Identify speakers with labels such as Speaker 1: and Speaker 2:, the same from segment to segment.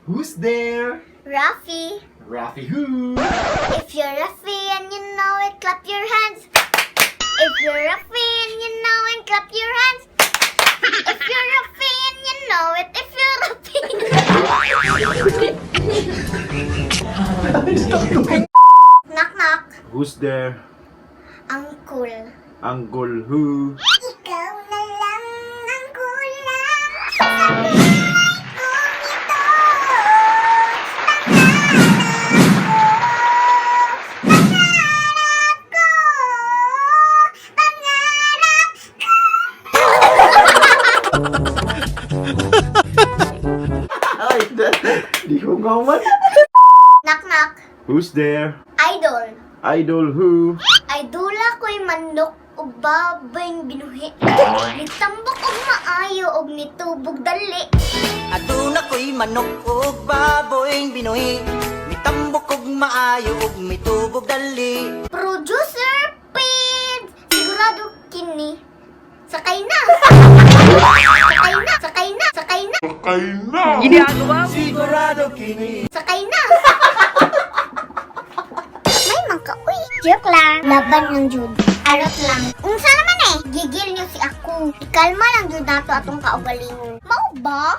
Speaker 1: Who's there?
Speaker 2: Rafi.
Speaker 1: Rafi who?
Speaker 2: If you're Rafi and you know it, clap your hands. If you're Rafi and you know it, clap your hands. If you're Rafi and you know it, if you're Rafi. Knock knock.
Speaker 1: Who's there?
Speaker 2: Uncle.
Speaker 1: Uncle who?
Speaker 2: Ikaw na lang ang kulang sa buhay ko nito.
Speaker 1: Ay, di ko nga man.
Speaker 2: Knock knock.
Speaker 1: Who's there?
Speaker 2: Idol.
Speaker 1: Idol who?
Speaker 2: Idula ko'y manok ug babayng binuhi. Nitambok og maayo og nitubog dali.
Speaker 3: Aduna ko'y manok ug baboy binuhi. Mitambok ug maayo ug mitubog dali.
Speaker 2: Producer Pid! Sigurado kini. Sakay na! Sakay na! Sakay na! Sakay na!
Speaker 3: Sigurado kini.
Speaker 2: Sakay na! May mangka-uy. Joke lang. Laban ng Jud. Arot lang. Unsa naman eh? Gigil niyo si ako. Ikalma lang Jud nato atong kaugalingon. Mao ba?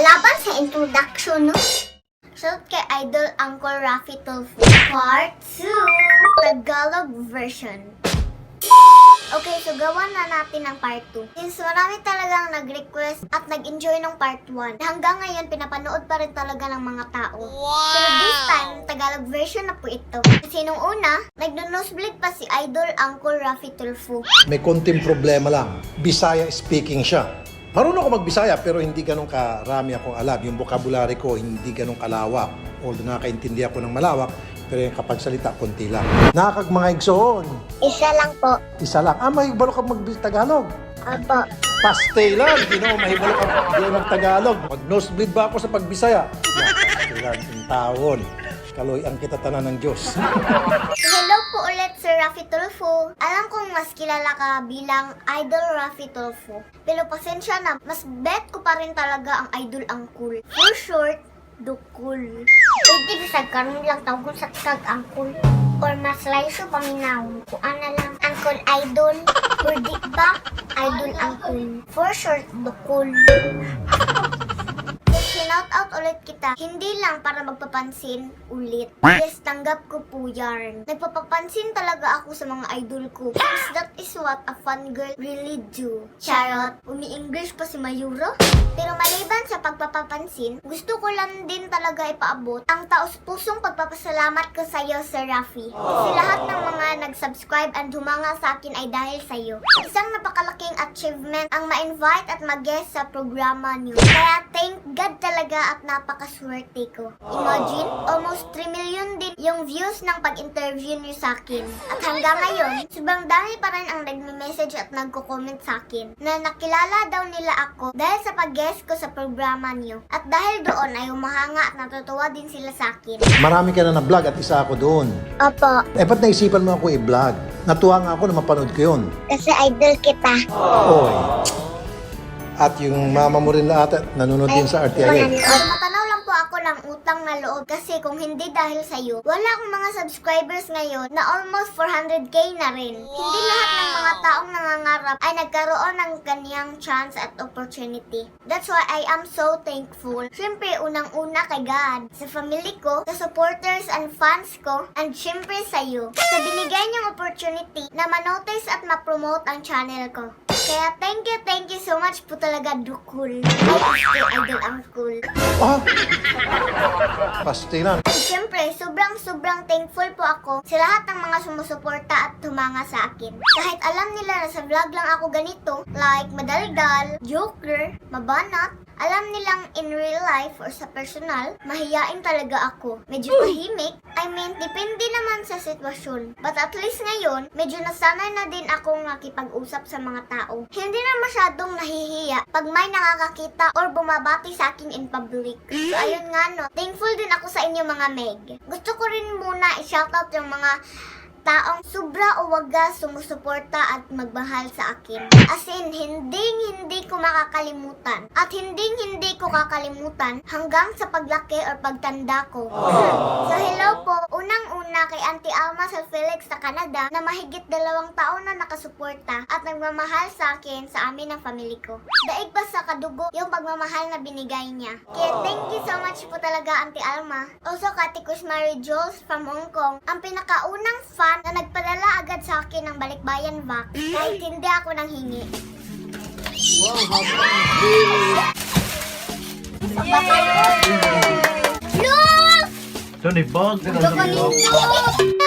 Speaker 2: Laban sa introduction, no? Shout kay Idol Uncle Rafi Tulfo. Part 2, Tagalog version. Okay, so gawa na natin ang part 2. Since marami talagang nag-request at nag-enjoy ng part 1, hanggang ngayon pinapanood pa rin talaga ng mga tao. Wow! So this time, Tagalog version na po ito. Kasi nung una, nag-nosebleed pa si Idol Uncle Rafi Tulfo.
Speaker 4: May konting problema lang. Bisaya speaking siya. Marunong ako magbisaya pero hindi ganun karami akong alam. Yung vocabulary ko hindi ganun kalawak. Although nakakaintindi ako ng malawak, pero yung kapag salita, konti lang. Nakakag mga igsoon.
Speaker 2: Isa lang po.
Speaker 4: Isa lang. May balo ka mag-Tagalog.
Speaker 2: Apo.
Speaker 4: Pastay lang. Hindi naman mahibalo ka mag-Tagalog. Mag-nosebleed ba ako sa pagbisaya? Pastay lang. Yung taon. Kaloy ang kita tanan ng Diyos.
Speaker 2: Hello po ulit, Sir Rafi Tulfo. Alam kong mas kilala ka bilang Idol Rafi Tulfo. Pero pasensya na, mas bet ko pa rin talaga ang Idol Uncle. For short, Dukul. Pwede bisag karon lang tawgon sa tag Uncle. Or mas laiso paminaw. Kung ano lang, Uncle Idol. Or di ba, Idol Uncle. For short, Dukul. Shout out ulit kita. Hindi lang para magpapansin ulit. Yes, tanggap ko po yarn. Nagpapapansin talaga ako sa mga idol ko. Because that is what a fun girl really do. Charot, umi-English pa si Mayura. Pero maliban sa pagpapapansin, gusto ko lang din talaga ipaabot ang taos-pusong pagpapasalamat ko sa iyo, Sir Rafi. Kasi lahat ng mga nag-subscribe and humanga sa akin ay dahil sa iyo. Isang napakalaking achievement ang ma-invite at mag-guest sa programa niyo. Kaya thank God talaga at napakaswerte ko. Imagine, almost 3 million din yung views ng pag-interview niyo sa akin. At hanggang ngayon, sobrang dami pa rin ang nagme-message at nagko-comment sa akin na nakilala daw nila ako dahil sa pag-guest ko sa programa niyo. At dahil doon ay humahanga at natutuwa din sila sa akin.
Speaker 4: Marami ka na na-vlog at isa ako doon.
Speaker 2: Opo,
Speaker 4: Ba't naisipan mo ako i-vlog? Natuwa nga ako na mapanood ko yun.
Speaker 2: kasi idol kita.
Speaker 4: Oy. At yung mama mo rin na ata, nanonood din sa RTI.
Speaker 2: Matanaw lang po ako ng utang na loob kasi kung hindi dahil sa iyo, wala akong mga subscribers ngayon na almost 400k na rin. Hindi lahat ng mga taong nangangarap ay nagkaroon ng ganiyang chance at opportunity. That's why I am so thankful. Siyempre, unang-una kay God, sa family ko, sa supporters and fans ko, and siyempre sa iyo. Sa binigay niyong opportunity na manotice at ma-promote ang channel ko. Kaya thank you so much po talaga, Dukul. Ay, Idol Uncle.
Speaker 4: Ah! Pastilan.
Speaker 2: At syempre, sobrang thankful po ako sa lahat ng mga sumusuporta at tumanga sa akin. Kahit alam nila na sa vlog lang ako ganito, like madaldal, joker, mabanat, alam nilang in real life or sa personal, mahiyain talaga ako. Medyo tahimik. I mean, depende naman sa sitwasyon. But at least ngayon, medyo nasanay na din akong nakipag-usap sa mga tao. Hindi na masyadong nahihiya pag may nakakakita or bumabati sa akin in public. So ayun nga no, thankful din ako sa inyo mga Meg. Gusto ko rin muna i-shoutout yung mga taong sobra o wagas sumusuporta at magmahal sa akin. As in, hindi ko makakalimutan. At hindi ko kakalimutan hanggang sa paglaki or pagtanda ko. So hello po, unang-una kay Auntie Alma sa Felix sa Canada na mahigit 2 taon na nakasuporta at nagmamahal sa akin sa amin ng family ko. Daig pa sa kadugo yung pagmamahal na binigay niya. Kaya thank you so much po talaga Auntie Alma. Also Kati Mary Jules from Hong Kong, ang pinakaunang fan na nagpadala agad sa akin ng balikbayan vac kahit hindi ako nanghingi. Look!
Speaker 1: So, ni Bog.
Speaker 2: At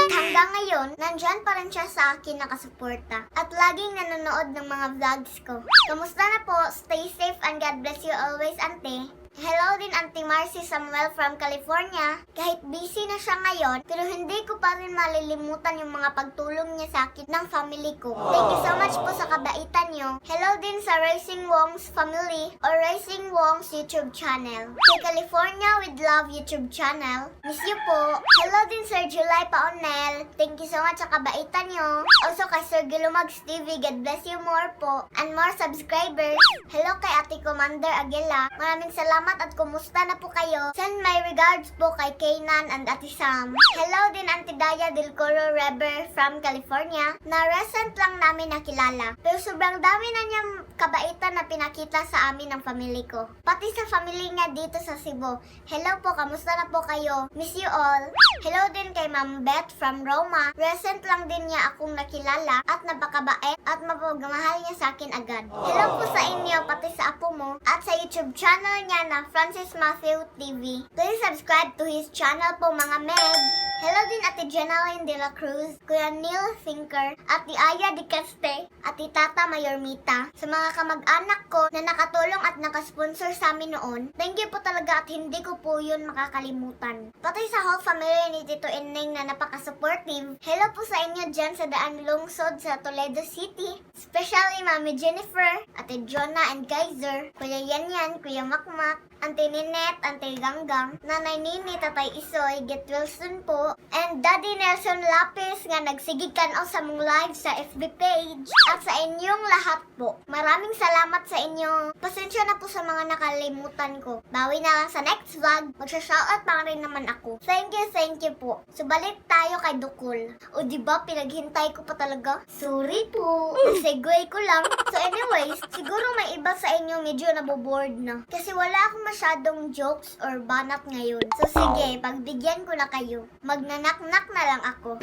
Speaker 2: hanggang ngayon, nandyan pa rin siya sa akin nakasuporta at laging nanonood ng mga vlogs ko. Kamusta na po? Stay safe and God bless you always, Auntie. Hello din Auntie Marcy Samuel from California. Kahit busy na siya ngayon, pero hindi ko pa rin malilimutan yung mga pagtulong niya sa akin ng family ko. Thank you so much po sa kabaitan niyo. Hello din sa Racing Wong's family or Racing Wong's YouTube channel. Kay California with Love YouTube channel. Miss you po. Hello din Sir July Paonel. Thank you so much sa kabaitan niyo. Also kay Sir Gilumags TV, God bless you more po. And more subscribers. Hello kay Ate Commander Aguila. Maraming salamat at kumusta na po kayo. Send my regards po kay Kaynan and Ate Sam. Hello din Auntie Daya Del Coro Reber from California na recent lang namin nakilala. Pero sobrang dami na niyang kabaitan na pinakita sa amin ng family ko. Pati sa family niya dito sa Cebu. Hello po, kamusta na po kayo? Miss you all. Hello din kay Ma'am Beth from Roma. Recent lang din niya akong nakilala at napakabait at mapagmahal niya sa akin agad. Hello po sa inyo, pati sa apo mo at sa YouTube channel niya na Francis Matthew TV. Please subscribe to his channel po mga Meg. Hello din Ate Jenaline De La Cruz, Kuya Neil Thinker, Ate Aya De Caste, Ate Tata Mayormita. Sa mga kamag-anak ko na nakatulong at nakasponsor sa amin noon, thank you po talaga at hindi ko po yun makakalimutan. Pati sa whole family ni Tito Ineng na napaka-supportive. Hello po sa inyo dyan sa Daan Lungsod sa Toledo City. Especially Mami Jennifer, Ate Jonah and Kaiser, Kuya Yanyan, Kuya Makmak, Auntie Ninette, Auntie Ganggang, Nanay Nini, Tatay Isoy, Get Wilson po, and Daddy Nelson Lapis nga nagsigigkan o sa mong live sa FB page at sa inyong lahat po. Maraming salamat sa inyo. Pasensya na po sa mga nakalimutan ko. Bawi na lang sa next vlog. Magsha-shoutout pa rin naman ako. Thank you po. Subalit tayo kay Dukul. O diba pinaghintay ko pa talaga? Sorry po. Segue ko lang. So anyways, siguro may iba sa inyo medyo naboboard na. Kasi wala akong masyadong jokes or banat ngayon. So sige, pagbigyan ko na kayo. Magnanak-nak na lang ako.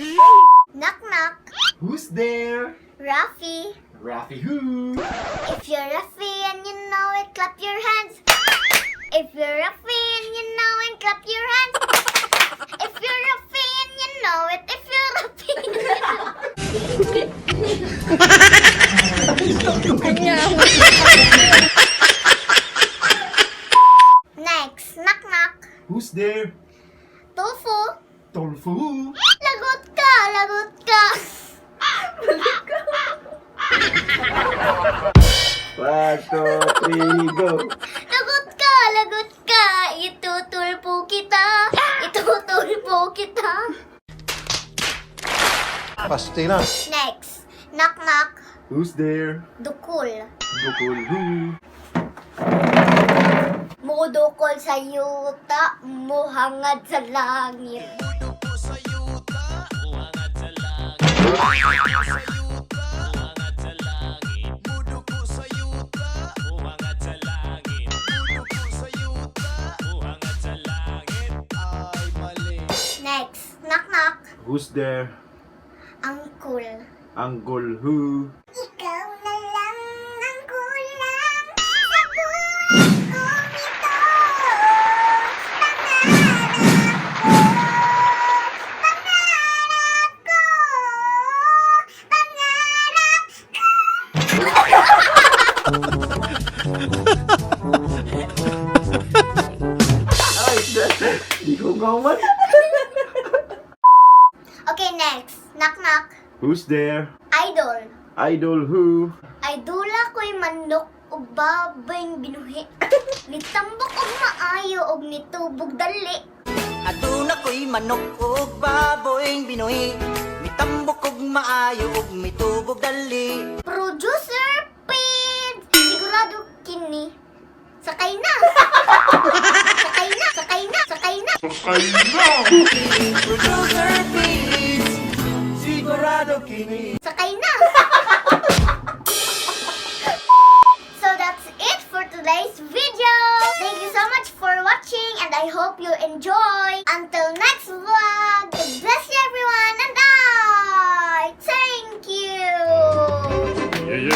Speaker 2: Knock-knock.
Speaker 1: Who's there?
Speaker 2: Rafi.
Speaker 1: Rafi who?
Speaker 2: If you're Rafi and you know it, clap your hands. If you're Rafi and you know it, clap your hands. If you're Rafi and you know it, if you're Rafi. Next, knock-knock.
Speaker 1: Who's there?
Speaker 2: Tofu.
Speaker 1: Tofu who?
Speaker 2: Lagot ka, lagot ka.
Speaker 1: 1, 2, 3, go!
Speaker 2: Lagot ka. Itutulpo kita. Itutulpo kita.
Speaker 4: Pastina.
Speaker 2: Next, knock-knock.
Speaker 1: Who's there?
Speaker 2: Dukul.
Speaker 1: Dukul who?
Speaker 2: Mudukol sa yuta, muhangad sa langit. Next, knock-knock.
Speaker 1: Who's there?
Speaker 2: Angkol.
Speaker 1: Anggol who?
Speaker 2: Ikaw na lang ang kulang sa buhay kong ito.
Speaker 1: Ay, di ko gawan.
Speaker 2: Okay, next. Knock-knock.
Speaker 1: Who's there?
Speaker 2: Idol.
Speaker 1: Idol who?
Speaker 2: Idula ko'y manok ug babayng binuhi. Nitambok og maayo og nitubog dali.
Speaker 3: Aduna ko'y manok ug baboy binuhi, mitambok mitubog dali.
Speaker 2: Producer Pid! Sigurado kini. Sakay na! Sakay na! Sakay na! Sakay na!
Speaker 3: Producer Pins, sigurado kini.
Speaker 2: Sakay na! So that's it for today's video! Thank you so much for watching and I hope you enjoy! Until next vlog! God bless you everyone and I thank you!
Speaker 1: Ay,